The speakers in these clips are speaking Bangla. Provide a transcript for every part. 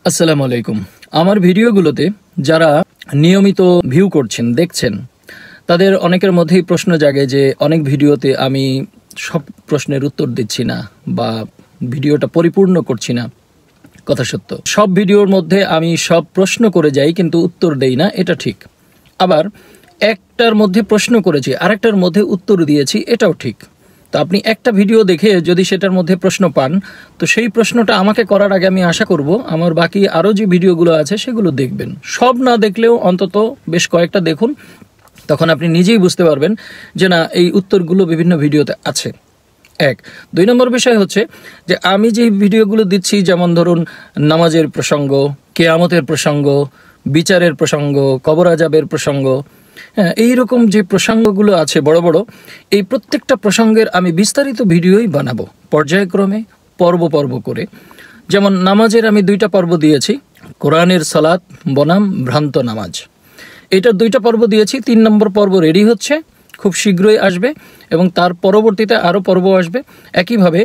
আসসালামু আলাইকুম। আমার ভিডিওগুলোতে যারা নিয়মিত ভিউ করছেন, দেখছেন, তাদের অনেকের মধ্যেই প্রশ্ন জাগে যে অনেক ভিডিওতে আমি সব প্রশ্নের উত্তর দিচ্ছি না বা ভিডিওটা পরিপূর্ণ করছি না। কথা সত্য, সব ভিডিওর মধ্যে আমি সব প্রশ্ন করে যাই কিন্তু উত্তর দেই না, এটা ঠিক। আবার একটার মধ্যে প্রশ্ন করেছি, আরেকটার মধ্যে উত্তর দিয়েছি, এটাও ঠিক। তো আপনি একটা ভিডিও দেখে যদি সেটার মধ্যে প্রশ্ন পান, তো সেই প্রশ্নটা আমাকে করার আগে আমি আশা করব আমার বাকি আরও যে ভিডিওগুলো আছে সেগুলো দেখবেন। সব না দেখলেও অন্তত বেশ কয়েকটা দেখুন, তখন আপনি নিজেই বুঝতে পারবেন যে না, এই উত্তরগুলো বিভিন্ন ভিডিওতে আছে। এক। ২ নম্বর বিষয় হচ্ছে যে আমি যে ভিডিওগুলো দিচ্ছি, যেমন ধরুন নামাজের প্রসঙ্গ, কেয়ামতের প্রসঙ্গ, বিচারের প্রসঙ্গ, কবর আযাবের প্রসঙ্গ, এইরকম যে প্রসঙ্গগুলো আছে বড় বড়, এই প্রত্যেকটা প্রসঙ্গের আমি বিস্তারিত ভিডিওই বানাবো পর্যায়ক্রমে, পর্ব পর্ব করে। যেমন নামাজের আমি 2টা পর্ব দিয়েছি, কোরআনের সালাত বনাম ভ্রান্ত নামাজ, এটার 2টা পর্ব দিয়েছি। 3 নম্বর পর্ব রেডি হচ্ছে, খুব শীঘ্রই আসবে এবং তার পরবর্তীতে আরও পর্ব আসবে। একইভাবে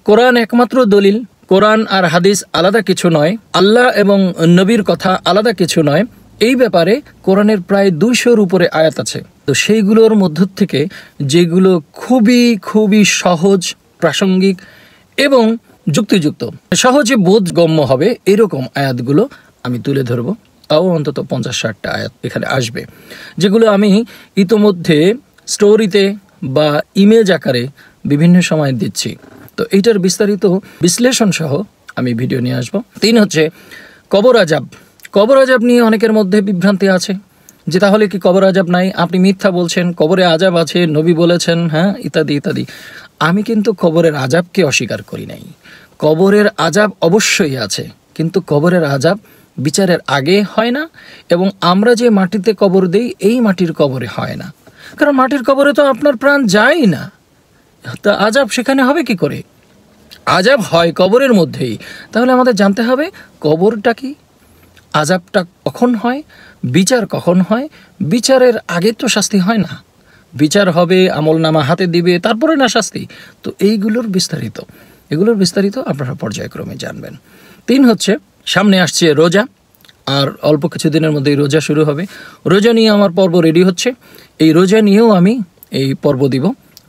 কোরআন একমাত্র দলিল, কোরআন আর হাদিস আলাদা কিছু নয়, আল্লাহ এবং নবীর কথা আলাদা কিছু নয়, এই ব্যাপারে কোরআনের প্রায় 200-র উপরে আয়াত আছে। তো সেইগুলোর মধ্য থেকে যেগুলো খুবই খুবই সহজ, প্রাসঙ্গিক এবং যুক্তিযুক্ত, সহজে বোধগম্য হবে এরকম আয়াতগুলো আমি তুলে ধরবো। তাও অন্তত 50-60টা আয়াত এখানে আসবে, যেগুলো আমি ইতোমধ্যে স্টোরিতে বা ইমেজ আকারে বিভিন্ন সময় দিচ্ছি। তো এইটার বিস্তারিত বিশ্লেষণ সহ আমি ভিডিও নিয়ে আসবো। 3 হচ্ছে কবর আযাব। কবর আযাব নিয়ে অনেকের মধ্যে বিভ্রান্তি আছে যে তাহলে কি কবর আযাব নাই, আপনি মিথ্যা বলছেন, কবরে আযাব আছে, নবী বলেছেন, হ্যাঁ, ইত্যাদি ইত্যাদি। আমি কিন্তু কবরের আযাবকে অস্বীকার করি নাই। কবরের আযাব অবশ্যই আছে, কিন্তু কবরের আযাব বিচারের আগে হয় না, এবং আমরা যে মাটিতে কবর দেই এই মাটির কবরে হয় না। কারণ মাটির কবরে তো আপনার প্রাণ যায় না, তা আযাব সেখানে হবে কি করে? আযাব হয় কবরের মধ্যেই। তাহলে আমাদের জানতে হবে কবরটা কি, আযাবটা কখন হয়, বিচার কখন হয়। বিচারের আগে তো শাস্তি হয় না, বিচার হবে, আমলনামা হাতে দিবে, তারপরে না শাস্তি। তো এগুলোর বিস্তারিত আপনারা পর্যায়ক্রমে জানবেন। 3 হচ্ছে সামনে আসছে রোজা, আর অল্প কিছুদিনের মধ্যেই রোজা শুরু হবে। রোজা নিয়ে আমার পর্ব রেডি হচ্ছে, এই রোজা নিয়েও আমি এই পর্ব দিব।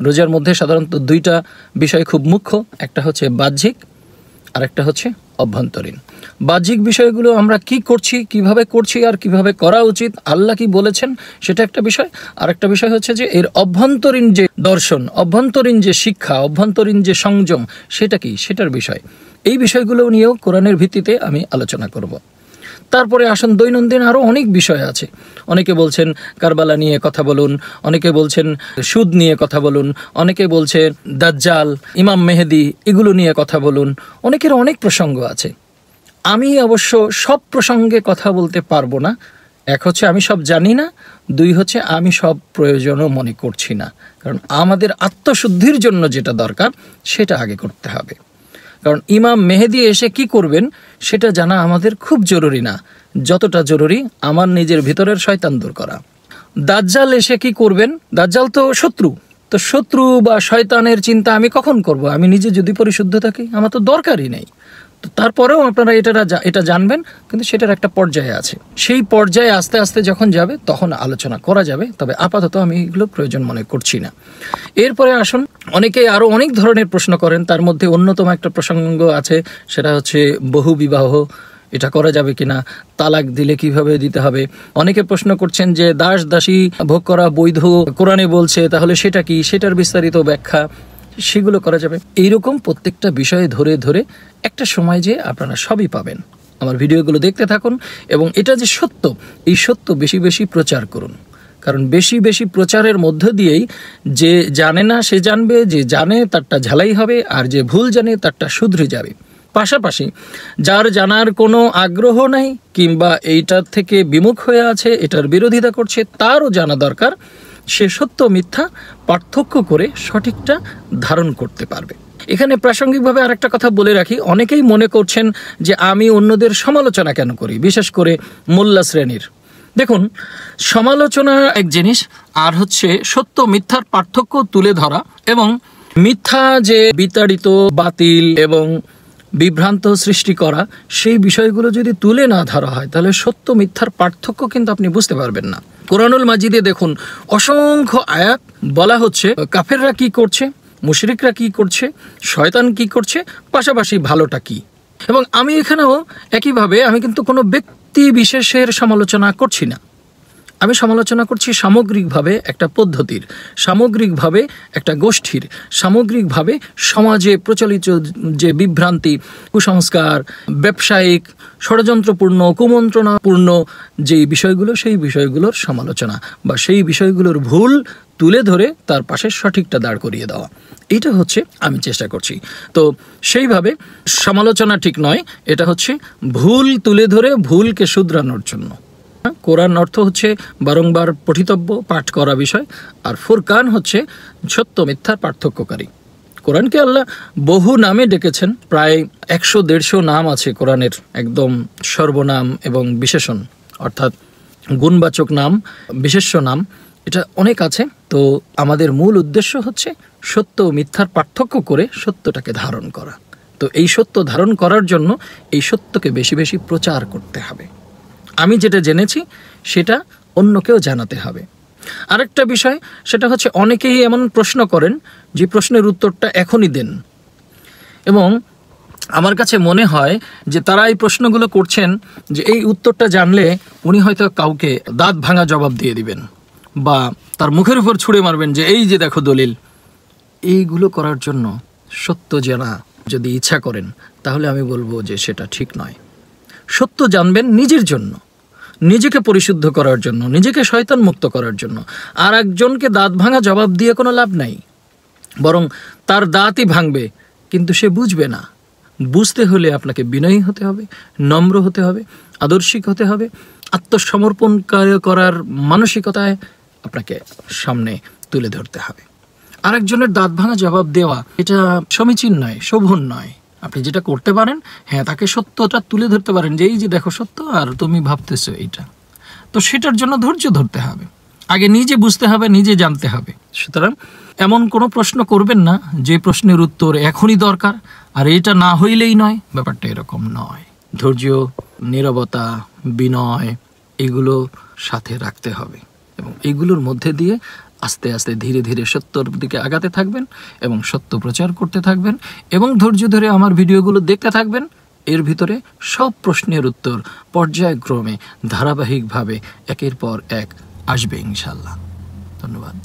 রোজার মধ্যে সাধারণত 2টা বিষয় খুব মুখ্য, একটা হচ্ছে বাহ্যিক আর একটা হচ্ছে অভ্যন্তরীণ। বাহ্যিক বিষয়গুলো আমরা কি করছি, কিভাবে করছি আর কিভাবে করা উচিত, আল্লাহ কি বলেছেন, সেটা একটা বিষয়। আর একটা বিষয় হচ্ছে যে এর অভ্যন্তরীণ যে দর্শন, অভ্যন্তরীণ যে শিক্ষা, অভ্যন্তরীণ যে সংযম, সেটা কি, সেটার বিষয়। এই বিষয়গুলো নিয়েও কোরআনের ভিত্তিতে আমি আলোচনা করব। তারপরে আসুন দৈনন্দিন আরও অনেক বিষয় আছে। অনেকে বলছেন কারবালা নিয়ে কথা বলুন, অনেকে বলছেন সুদ নিয়ে কথা বলুন, অনেকে বলছে দাজ্জাল, ইমাম মেহেদি, এগুলো নিয়ে কথা বলুন। অনেকের অনেক প্রসঙ্গ আছে। আমি অবশ্য সব প্রসঙ্গে কথা বলতে পারবো না। 1 হচ্ছে আমি সব জানি না, 2 হচ্ছে আমি সব প্রয়োজনও মনে করছি না। কারণ আমাদের আত্মশুদ্ধির জন্য যেটা দরকার সেটা আগে করতে হবে। কারণ ইমাম মেহেদি এসে কি করবেন সেটা জানা আমাদের খুব জরুরি না, যতটা জরুরি আমার নিজের ভিতরের শয়তান দূর করা। দাজ্জাল এসে কি করবেন, দাজ্জাল তো শত্রু, তো শত্রু বা শয়তানের চিন্তা আমি কখন করব? আমি নিজে যদি পরিশুদ্ধ থাকি, আমার তো দরকারই নেই। তো তারপরেও আপনারা এটা জানবেন, কিন্তু সেটার একটা পর্যায়ে আছে। সেই পর্যায়ে আস্তে আস্তে যখন যাবে তখন আলোচনা করা যাবে, তবে আপাতত আমি এগুলো প্রয়োজন মনে করছি না। এরপরে আসুন, অনেকেই আরও অনেক ধরনের প্রশ্ন করেন, তার মধ্যে অন্যতম একটা প্রসঙ্গ আছে, সেটা হচ্ছে বহু বিবাহ, এটা করা যাবে কিনা, তালাক দিলে কিভাবে দিতে হবে। অনেকে প্রশ্ন করছেন যে দাস দাসী ভোগ করা বৈধ, কোরআনে বলছে, তাহলে সেটা কি, সেটার বিস্তারিত ব্যাখ্যা, সেগুলো করা যাবে। এইরকম প্রত্যেকটা বিষয়ে ধরে ধরে একটা সময় যে আপনারা সবই পাবেন। আমার ভিডিওগুলো দেখতে থাকুন, এবং এটা যে সত্য, এই সত্য বেশি বেশি প্রচার করুন। কারণ বেশি বেশি প্রচারের মধ্য দিয়েই যে জানে না সে জানবে, যে জানে তারটা ঝালাই হবে, আর যে ভুল জানে তারটা শুধরে যাবে। পাশাপাশি যার জানার কোনো আগ্রহ নাই কিংবা এইটার থেকে বিমুখ হয়ে আছে, এটার বিরোধিতা করছে, তারও জানা দরকার। সে সত্য মিথ্যা পার্থক্য করে সঠিকটা ধারণ করতে পারবে। এখানে প্রাসঙ্গিকভাবে আরেকটা কথা বলে রাখি, অনেকেই মনে করছেন যে আমি অন্যদের সমালোচনা কেন করি, বিশেষ করে মোল্লা শ্রেণীর। দেখুন, সমালোচনা এক জিনিস, আর হচ্ছে সত্য মিথ্যার পার্থক্য তুলে ধরা, এবং মিথ্যা যে বিতাড়িত, বাতিল এবং বিভ্রান্ত সৃষ্টি করা, সেই বিষয়গুলো যদি তুলে না ধরা হয় তাহলে সত্য মিথ্যার পার্থক্য কিন্তু আপনি বুঝতে পারবেন না। কোরআনুল মাজিদে দেখুন অসংখ্য আয়াত বলা হচ্ছে কাফেররা কি করছে, মুশরিকরা কি করছে, শয়তান কি করছে, পাশাপাশি ভালোটা কি। এবং আমি এখানেও একইভাবে আমি কিন্তু কোনো ব্যক্তি বিশেষের সমালোচনা করছি না, আমি সমালোচনা করছি সামগ্রিকভাবে একটা পদ্ধতির, সামগ্রিকভাবে একটা গোষ্ঠীর, সামগ্রিকভাবে সমাজে প্রচলিত যে বিভ্রান্তি, কুসংস্কার, ব্যবসায়িক ষড়যন্ত্রপূর্ণ কুমন্ত্রণাপূর্ণ যেই বিষয়গুলো, সেই বিষয়গুলোর সমালোচনা বা সেই বিষয়গুলোর ভুল তুলে ধরে তার পাশে সঠিকটা দাঁড় করিয়ে দেওয়া, এটা হচ্ছে আমি চেষ্টা করছি। তো সেইভাবে সমালোচনা ঠিক নয়, এটা হচ্ছে ভুল তুলে ধরে ভুলকে শুধরানোর জন্য। কোরআন অর্থ হচ্ছে বারংবার পঠিতব্য পাঠ করা বিষয়, আর ফুরকান হচ্ছে সত্য মিথ্যার পার্থক্যকারী। কোরআনকে আল্লাহ বহু নামে ডেকেছেন, প্রায় 100-150 নাম আছে কোরআনের, একদম সর্বনাম এবং বিশেষণ, অর্থাৎ গুণবাচক নাম, বিশেষ্য নাম, এটা অনেক আছে। তো আমাদের মূল উদ্দেশ্য হচ্ছে সত্য ও মিথ্যার পার্থক্য করে সত্যটাকে ধারণ করা। তো এই সত্য ধারণ করার জন্য এই সত্যকে বেশি বেশি প্রচার করতে হবে। আমি যেটা জেনেছি সেটা অন্যকেও জানাতে হবে। আরেকটা বিষয় সেটা হচ্ছে অনেকেই এমন প্রশ্ন করেন যে প্রশ্নের উত্তরটা এখনই দেন, এবং আমার কাছে মনে হয় যে তারা এই প্রশ্নগুলো করছেন যে এই উত্তরটা জানলে উনি হয়তো কাউকে দাঁত ভাঙা জবাব দিয়ে দিবেন বা তার মুখের উপর ছুঁড়ে মারবেন যে এই যে দেখো দলিল। এইগুলো করার জন্য সত্য জানা যদি ইচ্ছা করেন তাহলে আমি বলবো যে সেটা ঠিক নয়। সত্য জানবেন নিজের জন্য, নিজেকে পরিশুদ্ধ করার জন্য, নিজেকে শয়তান মুক্ত করার জন্য। আর একজনকে দাঁত ভাঙা জবাব দিয়ে কোনো লাভ নাই, বরং তার দাঁতই ভাঙবে কিন্তু সে বুঝবে না। বুঝতে হলে আপনাকে বিনয়ী হতে হবে, নম্র হতে হবে, আদর্শিক হতে হবে, আত্মসমর্পণ করার মানসিকতায় আপনাকে সামনে তুলে ধরতে হবে। আরেকজনের দাঁত ভাঙা জবাব দেওয়া এটা সমীচীন নয়, শোভন নয়। আপনি যেটা করতে পারেন, হ্যাঁ, তাকে সত্যটা তুলে ধরতে পারেন যে এই যে দেখো সত্য আর তুমি ভাবতেছো এইটা। তো সেটার জন্য ধৈর্য ধরতে হবে, আগে নিজে বুঝতে হবে, নিজে জানতে হবে। সুতরাং এমন কোনো প্রশ্ন করবেন না যে প্রশ্নের উত্তর এখনই দরকার আর এটা না হইলেই নয়। ব্যাপারটা এরকম নয়। ধৈর্য, নীরবতা, বিনয় এগুলো সাথে রাখতে হবে এবং এগুলোর মধ্যে দিয়ে আস্তে আস্তে ধীরে ধীরে সত্যর দিকে আগাতে থাকবেন এবং সত্য প্রচার করতে থাকবেন এবং ধৈর্য ধরে আমার ভিডিওগুলো দেখতে থাকবেন। এর ভিতরে সব প্রশ্নের উত্তর পর্যায়ক্রমে ধারাবাহিকভাবে একের পর এক আসবে ইনশাআল্লাহ। ধন্যবাদ।